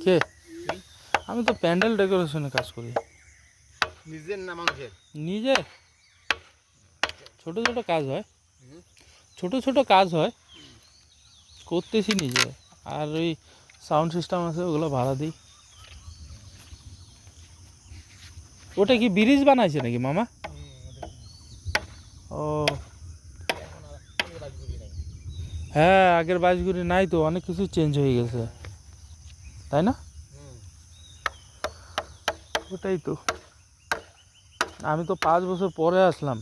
কে? আমি তো প্যান্ডেল ডেকোরেশনে কাজ করি। নিজের না মানুষের? নিজের ছোট ছোট কাজ হয়, ছোট ছোট কাজ হয়, করতেছি নিজে। আর ওই সাউন্ড সিস্টেম আছে, ওগুলো ভাড়া দিই। ওটা কি ব্রিজ বানাইছে নাকি মামা? ও হ্যাঁ, আগের বাইশগুড়ি নাই তো, অনেক কিছু চেঞ্জ হয়ে গেছে, তাই না? ওটাই তো। আমি তো 5 বছর পরে আসলাম,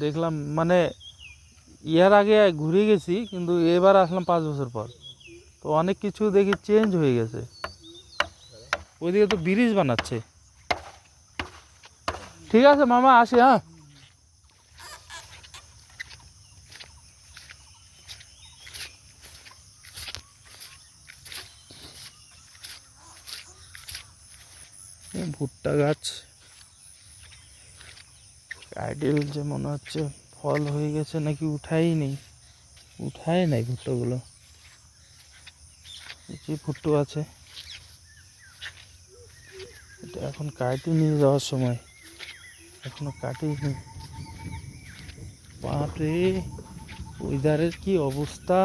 দেখলাম মানে ইয়ার আগে ঘুরে গেছি, কিন্তু এবার আসলাম 5 বছর পর, তো অনেক কিছু দেখি চেঞ্জ হয়ে গেছে। ওইদিকে তো ব্রিজ বানাচ্ছে। ঠিক আছে মামা, আসি। হ্যাঁ, ভুট্টা গাছ আইডিয়াল যে মনে হচ্ছে ফল হয়ে গেছে নাকি, উঠাই নাই ভুট্টাগুলো। যে ভুট্টো আছে এটা এখন কাটি নিয়ে যাওয়ার সময়, এখনো কাটিনি। বাপরে, ওয়েদারের কি অবস্থা!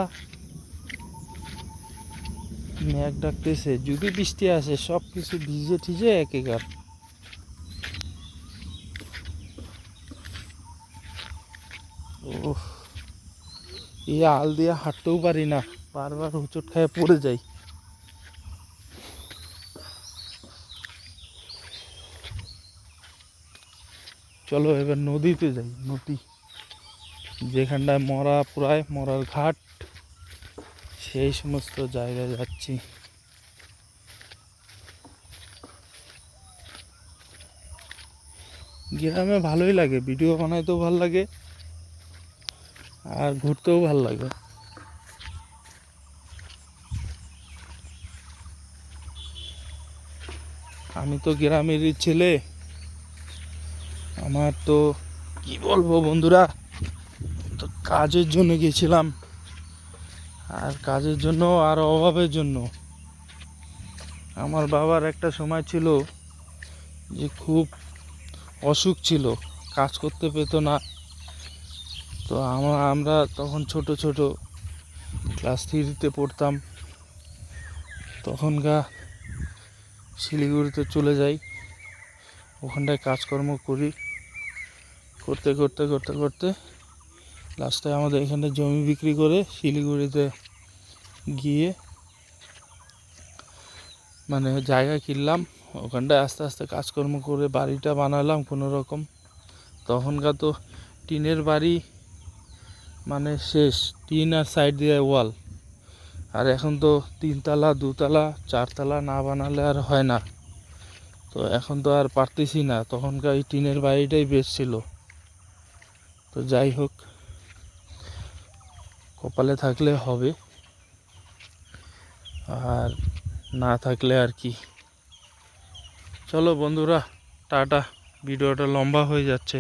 মেঘ ডাকতেছে, যদি বৃষ্টি আসে সব কিছু ভিজে ঠিজে একেকার। ওহ, এই আল দিয়ে হাঁটতেও পারি না, বারবার হোঁচট খেয়ে পড়ে যাই। চলো এবার নদীতে যাই। নদী যেখানটায় মরা প্রায় মরার ঘাট, সেই সমস্ত জায়গায় যাচ্ছি। গ্রামে ভালোই লাগে, ভিডিও বানাইতেও ভালো লাগে আর ঘুরতেও ভালো লাগে। আমি তো গ্রামেরই ছেলে। আমার তো কি বলবো বন্ধুরা, তো কাজের জন্য গেছিলাম, আর কাজের জন্য আর অভাবের জন্য। আমার বাবার একটা সময় ছিল যে খুব অসুখ ছিল, কাজ করতে পেত না। তো আমরা তখন ছোট ছোট ক্লাস 3-তে পড়তাম, তখনকার শিলিগুড়িতে চলে যাই, ওখানটায় কাজকর্ম করি। করতে করতে করতে করতে লাস্টে আমাদের এখানে জমি বিক্রি করে শিলিগুড়িতে গিয়ে মানে জায়গা কিনলাম, ওখানটায় আস্তে আস্তে কাজকর্ম করে বাড়িটা বানালাম কোনো রকম। তখনকার তো টিনের বাড়ি মানে শেষ, টিন আর সাইড দিয়ে ওয়াল। আর এখন তো 3 তলা 2 তলা 4 তলা না বানালে আর হয় না। তো এখন তো আর পারতেছি না, তখনকার এই টিনের বাড়িটাই বেশ ছিল। তো যাই হোক, কপালে থাকলে হবে, আর না থাকলে আর কি। চলো বন্ধুরা, টাটা। ভিডিওটা লম্বা হয়ে যাচ্ছে।